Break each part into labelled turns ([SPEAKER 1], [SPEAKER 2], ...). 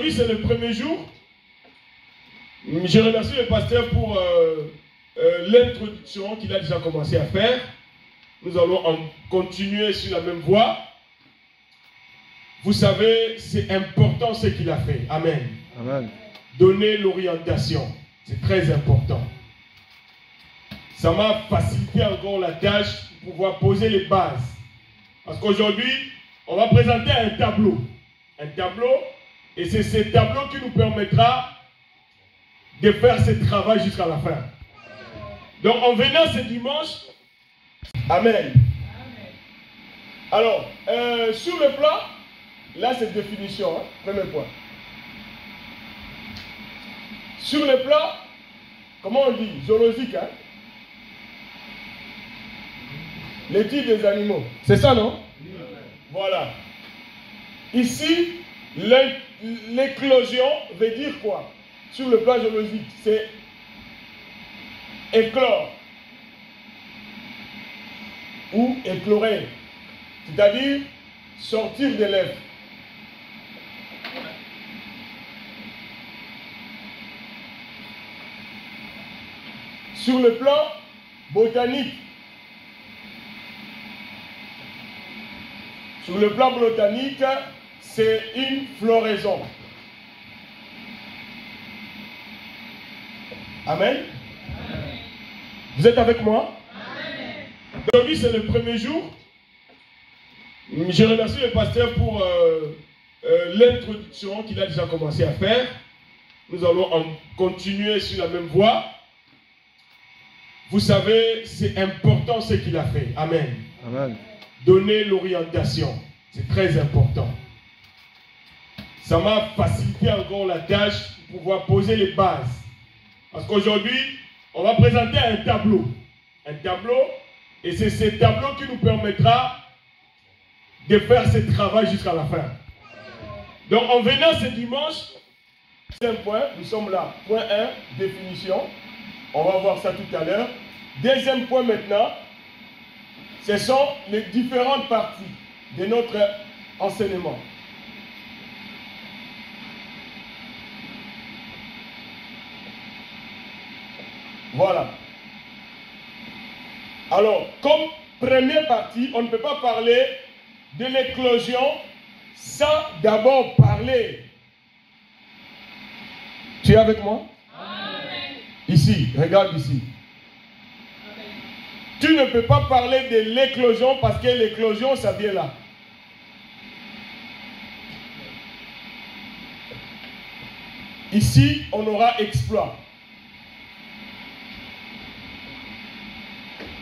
[SPEAKER 1] Aujourd'hui, c'est le premier jour. Je remercie le pasteur pour l'introduction qu'il a déjà commencé à faire. Nous allons continuer sur la même voie. Vous savez, c'est important ce qu'il a fait. Amen.
[SPEAKER 2] Amen.
[SPEAKER 1] Donner l'orientation, c'est très important. Ça m'a facilité encore la tâche pour pouvoir poser les bases. Parce qu'aujourd'hui, on va présenter un tableau. Un tableau, et c'est ce tableau qui nous permettra de faire ce travail jusqu'à la fin. Donc en venant ce dimanche, Amen. Alors, sur le plan, là c'est définition, hein, premier point. Sur le plan, comment on dit, zoologique, hein? L'étude des animaux. C'est ça, non? Voilà. Ici, l'éclosion veut dire quoi? Sur le plan zoologique, c'est éclore ou éclorer, c'est-à-dire sortir de l'œuf. Sur le plan botanique, c'est une floraison. Amen. Vous êtes avec moi? Aujourd'hui, c'est le premier jour. Je remercie le pasteur pour l'introduction qu'il a déjà commencé à faire. Nous allons continuer sur la même voie. Vous savez, c'est important ce qu'il a fait. Amen.
[SPEAKER 2] Amen.
[SPEAKER 1] Donner l'orientation, c'est très important. Ça m'a facilité encore la tâche pour pouvoir poser les bases. Parce qu'aujourd'hui, on va présenter un tableau. Un tableau, et c'est ce tableau qui nous permettra de faire ce travail jusqu'à la fin. Donc en venant ce dimanche, deuxième point, nous sommes là. Point 1, définition. On va voir ça tout à l'heure. Deuxième point maintenant, ce sont les différentes parties de notre enseignement. Voilà. Alors, comme première partie, on ne peut pas parler de l'éclosion sans d'abord parler. Tu es avec moi? Amen. Ici, regarde ici. Amen. Tu ne peux pas parler de l'éclosion parce que l'éclosion, ça vient là. Ici, on aura exploit.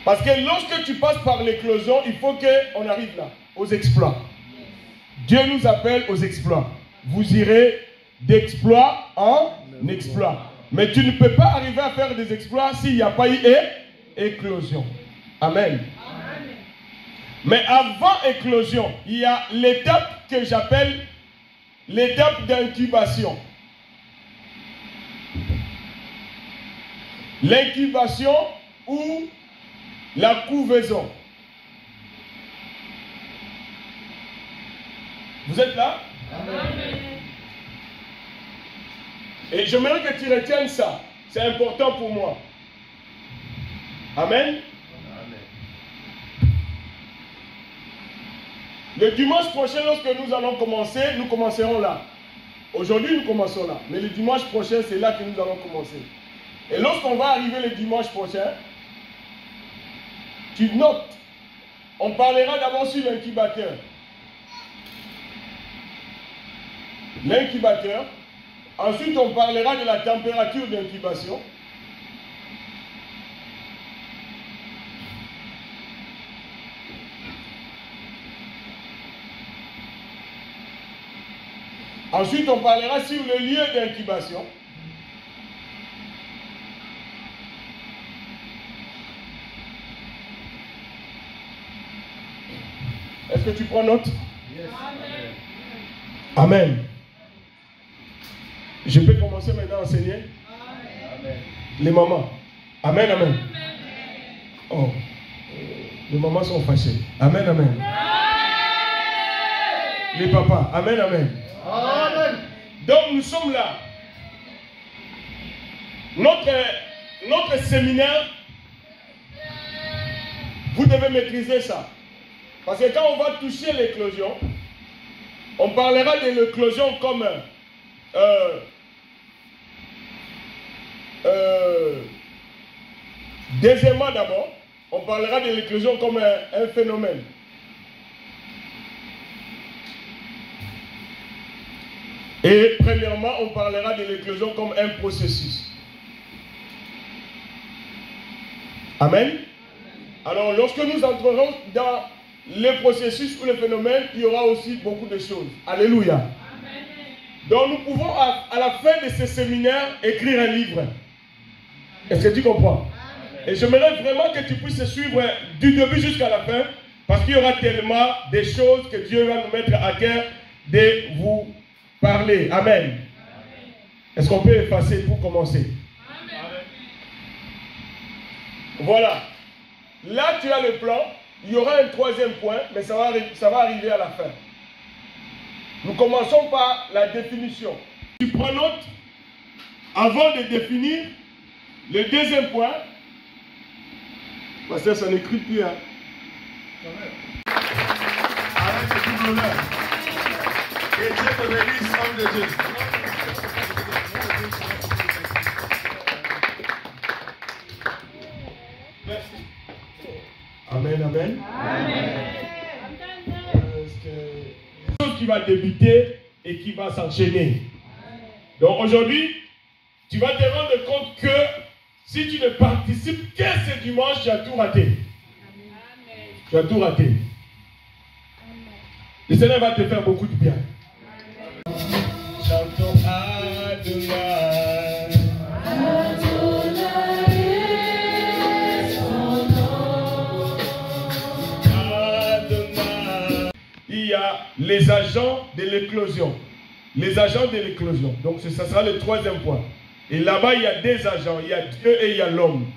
[SPEAKER 1] Parce que lorsque tu passes par l'éclosion, il faut qu'on arrive là, aux exploits. Dieu nous appelle aux exploits. Vous irez d'exploit en exploit. Mais tu ne peux pas arriver à faire des exploits s'il n'y a pas eu éclosion. Amen. Amen. Mais avant éclosion, il y a l'étape que j'appelle l'étape d'incubation. L'incubation ou la couvaison. Vous êtes là? Amen. Et j'aimerais que tu retiennes ça. C'est important pour moi. Amen. Amen. Le dimanche prochain, lorsque nous allons commencer, nous commencerons là. Aujourd'hui, nous commençons là. Mais le dimanche prochain, c'est là que nous allons commencer. Et lorsqu'on va arriver le dimanche prochain, tu notes, on parlera d'abord sur l'incubateur. L'incubateur. Ensuite, on parlera de la température d'incubation. Ensuite, on parlera sur le lieu d'incubation. Est-ce que tu prends note? Yes. Amen. Amen. Je peux commencer maintenant à enseigner? Amen. Les mamans. Amen, amen. Amen. Oh, les mamans sont fâchées. Amen, amen. Amen. Les papas. Amen, amen. Amen. Donc nous sommes là. Notre séminaire, vous devez maîtriser ça. Parce que quand on va toucher l'éclosion, on parlera de l'éclosion comme deuxièmement d'abord, on parlera de l'éclosion comme un phénomène. Et premièrement, on parlera de l'éclosion comme un processus. Amen. Alors, lorsque nous entrerons dans le processus ou le phénomène, il y aura aussi beaucoup de choses. Alléluia. Amen. Donc, nous pouvons, à la fin de ce séminaire, écrire un livre. Est-ce que tu comprends? Amen. Et j'aimerais vraiment que tu puisses suivre du début jusqu'à la fin, parce qu'il y aura tellement de choses que Dieu va nous mettre à cœur de vous parler. Amen. Est-ce qu'on peut effacer pour commencer? Amen. Voilà. Là, tu as le plan. Il y aura un troisième point, mais ça va arriver à la fin. Nous commençons par la définition. Tu prends note, avant de définir le deuxième point, parce que ça n'écrit plus. Hein.
[SPEAKER 2] Arrête, c'est tout l'honneur. Que Dieu te bénisse, homme de Dieu.
[SPEAKER 1] Merci. Amen, amen. Amen. Quelque chose qui va débuter et qui va s'enchaîner. Donc aujourd'hui, tu vas te rendre compte que si tu ne participes que ce dimanche, tu as tout raté. Amen. Tu as tout raté. Amen. Le Seigneur va te faire beaucoup de bien. Chantons Adonai. Il y a les agents de l'éclosion. Les agents de l'éclosion. Donc, ça sera le troisième point. Et là-bas, il y a des agents. Il y a Dieu et il y a l'homme.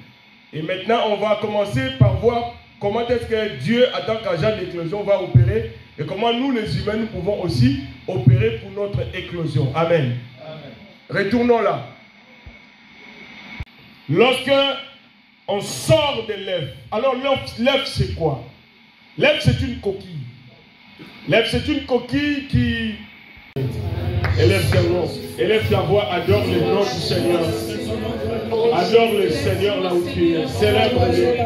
[SPEAKER 1] Et maintenant, on va commencer par voir comment est-ce que Dieu, en tant qu'agent d'éclosion, va opérer. Et comment nous, les humains, nous pouvons aussi opérer pour notre éclosion. Amen. Amen. Retournons là. Lorsque on sort de l'œuf, alors l'œuf, c'est quoi? L'œuf, c'est une coquille. L'œuf, c'est une coquille qui élève ta voix, adore le nom du Seigneur. Adore le Seigneur là où tu es. Célèbre-le.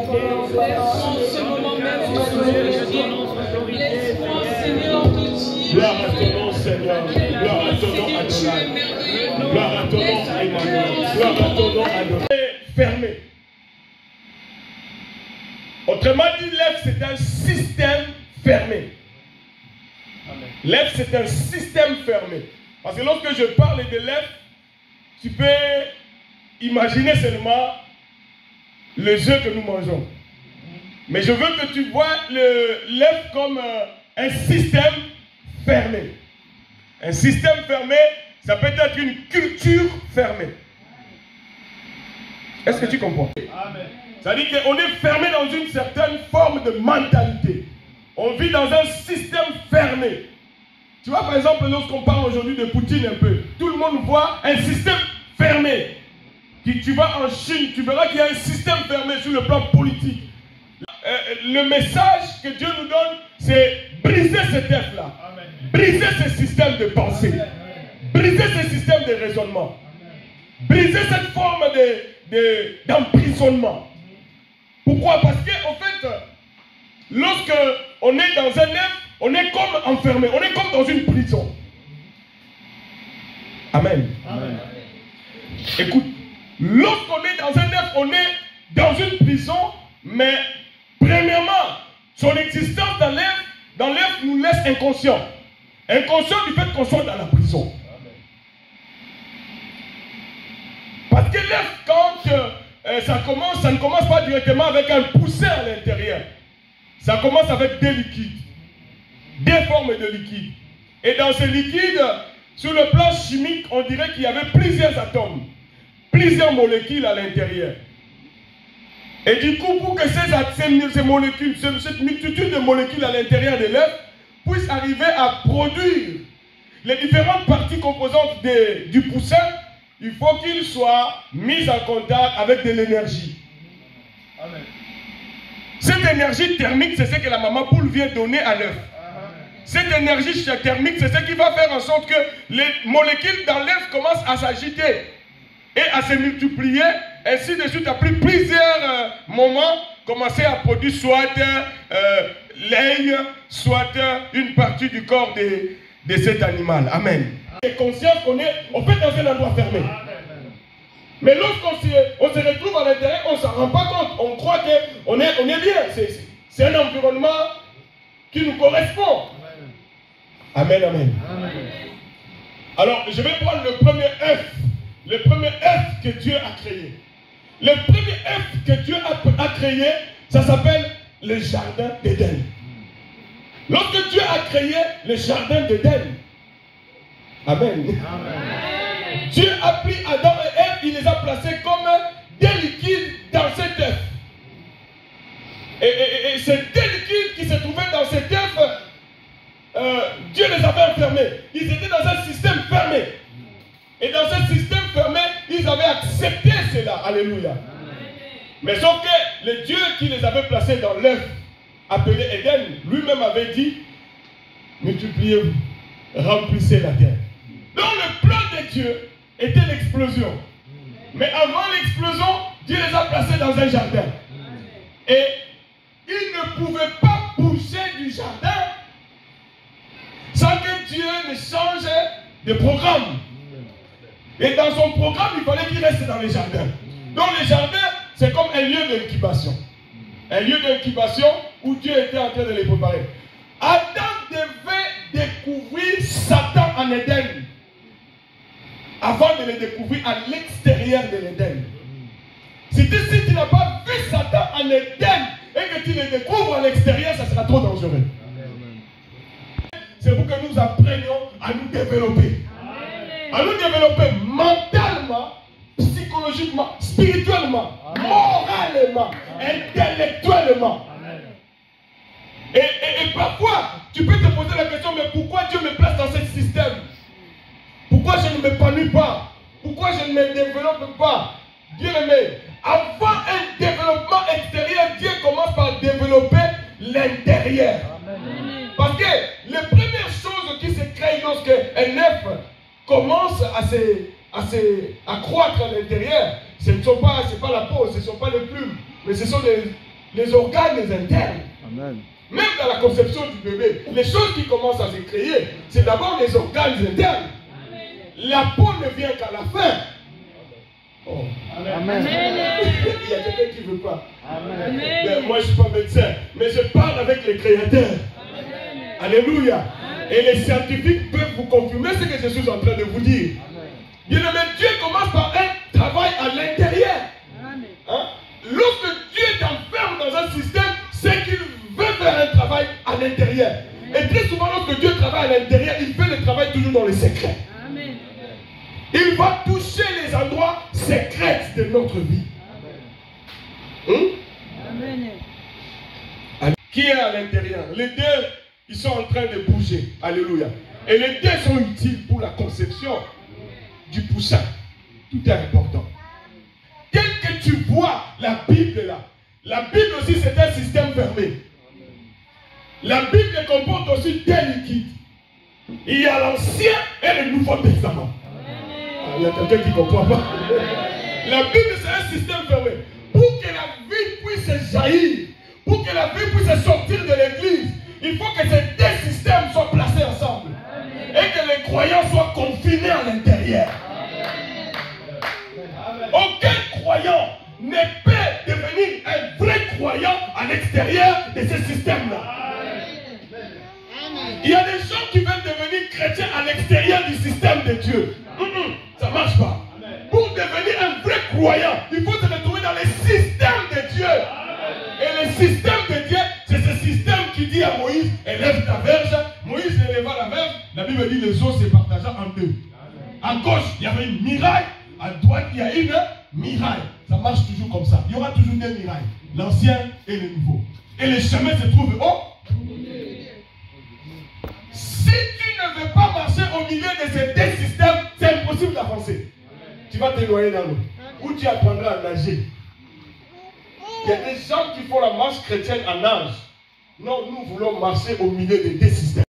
[SPEAKER 1] Gloire à ton nom, Seigneur. Gloire à ton nom, Adonai. Gloire à ton nom, Emmanuel. Gloire à ton nom, Adonai. Fermé. Autrement dit, l'œuf, c'est un système fermé. L'œuf, c'est un système fermé. Parce que lorsque je parle de l'œuf, tu peux imaginer seulement les œufs que nous mangeons. Mais je veux que tu vois l'œuf comme un système fermé. Un système fermé, ça peut être une culture fermée. Est-ce que tu comprends? Amen. Ça veut dire qu'on est fermé dans une certaine forme de mentalité. On vit dans un système fermé. Tu vois, par exemple, lorsqu'on parle aujourd'hui de Poutine un peu, tout le monde voit un système fermé. Tu vas en Chine, tu verras qu'il y a un système fermé sur le plan politique. Le message que Dieu nous donne, c'est briser cet œuf-là. Briser ce système de pensée. Briser ce système de raisonnement. Briser cette forme d'emprisonnement. Pourquoi? Parce qu'en fait, lorsque on est dans un œuf, on est comme enfermé, on est comme dans une prison. Amen. Amen. Écoute, lorsqu'on est dans un œuf, on est dans une prison, mais premièrement, son existence dans l'œuf nous laisse inconscients. Inconscients du fait qu'on soit dans la prison. Parce que l'œuf, quand ça ne commence pas directement avec un poussin à l'intérieur. Ça commence avec des liquides. Des formes de liquides. Et dans ces liquides, sur le plan chimique, on dirait qu'il y avait plusieurs atomes. Plusieurs molécules à l'intérieur. Et du coup, pour que ces molécules, cette multitude de molécules à l'intérieur de l'œuf puissent arriver à produire les différentes parties composantes du poussin, il faut qu'ils soient mis en contact avec de l'énergie.
[SPEAKER 2] Amen.
[SPEAKER 1] Cette énergie thermique, c'est ce que la maman poule vient donner à l'œuf. Cette énergie thermique, c'est ce qui va faire en sorte que les molécules dans l'œuf commencent à s'agiter et à se multiplier. Ainsi de suite, après plusieurs moments, commencer à produire soit l'ail, soit une partie du corps de cet animal. Amen. Et conscience qu'on est, on fait dans un endroit fermé. Mais lorsqu'on se retrouve à l'intérieur, on ne s'en rend pas compte. On croit qu'on est bien. C'est un environnement qui nous correspond. Amen, amen. Amen. Alors, je vais prendre le premier œuf. Le premier œuf que Dieu a créé. Le premier œuf que Dieu a créé, ça s'appelle le jardin d'Éden. Lorsque Dieu a créé le jardin d'Éden, amen. Amen. Dieu a pris Adam et Ève, il les a placés comme des liquides dans cet œuf. Et ces deux liquides qui se trouvaient dans cet œuf, Dieu les avait enfermés. Ils étaient dans un système fermé. Et dans ce système fermé, ils avaient accepté cela. Alléluia. Mais sauf que le Dieu qui les avait placés dans l'œuf, appelé Éden, lui-même avait dit, multipliez-vous, remplissez la terre. Donc le plan de Dieu était l'explosion. Mais avant l'explosion, Dieu les a placés dans un jardin. Et ils ne pouvaient pas bouger du jardin sans que Dieu ne change de programme. Et dans son programme, il fallait qu'il reste dans les jardins. Donc le jardin, c'est comme un lieu d'incubation. Un lieu d'incubation où Dieu était en train de les préparer. Adam devait découvrir Satan en Éden avant de le découvrir à l'extérieur de l'Éden. Si tu n'as pas vu Satan en Éden et que tu le découvres à l'extérieur, ça sera trop dangereux. C'est pour que nous apprenions à nous développer. À nous développer mentalement, psychologiquement, spirituellement, moralement, intellectuellement. Et parfois, tu peux te poser la question, mais pourquoi Dieu me place dans ce système? Pourquoi je ne m'épanouis pas? Pourquoi je ne me développe pas? Bien aimé, avant un développement extérieur, Dieu commence par développer l'intérieur. Parce que les premières choses qui se créent lorsque un œuf commence à croître à l'intérieur, ce ne sont pas, c'est pas la peau, ce ne sont pas les plumes, mais ce sont les organes internes. Amen. Même dans la conception du bébé, les choses qui commencent à se créer, c'est d'abord les organes internes. Amen. La peau ne vient qu'à la fin. Oh. Amen. Amen. Il y a quelqu'un qui ne veut pas. Amen. Mais moi, je ne suis pas médecin, mais je parle avec les créateurs. Amen. Alléluia. Amen. Et les scientifiques peuvent vous confirmer ce que je suis en train de vous dire. Bien aimé, Dieu commence par un travail à l'intérieur. Hein? Lorsque Dieu t'enferme dans un système, c'est qu'il veut faire un travail à l'intérieur. Et très souvent, lorsque Dieu travaille à l'intérieur, il fait le travail toujours dans les secrets. Amen. Il va toucher les endroits secrets de notre vie. Amen. Qui est à l'intérieur? Les deux, ils sont en train de bouger. Alléluia. Et les deux sont utiles pour la conception du poussin. Tout est important. Tel que tu vois la Bible là, la Bible aussi c'est un système fermé. La Bible comporte aussi des liquides. Il y a l'Ancien et le Nouveau Testament. Il y a quelqu'un qui ne comprend pas. La Bible c'est un système fermé. Pour que la vie puisse jaillir, pour que la vie puisse sortir de l'église, il faut que ces deux systèmes soient placés ensemble. Et que les croyants soient confinés à l'intérieur. Aucun croyant ne peut devenir un vrai croyant à l'extérieur de ce système-là. Il y a des gens qui veulent devenir chrétiens à l'extérieur du système de Dieu. Ça ne marche pas. Pour devenir un vrai croyant, il faut se retrouver dans le système de Dieu. Et le système de Dieu, c'est ce système qui dit à Moïse, élève ta verge. Moïse éleva la verge. La Bible dit les eaux se partagent en deux. À gauche, il y avait une muraille. À droite, il y a une muraille. Ça marche toujours comme ça. Il y aura toujours deux murailles. L'ancien et le nouveau. Et le chemin se trouve au Si tu ne veux pas marcher au milieu de ces deux systèmes, c'est impossible d'avancer. Tu vas te noyer dans l'eau. Ou tu apprendras à nager. Il y a des gens qui font la marche chrétienne en nage. Non, nous voulons marcher au milieu des deux systèmes.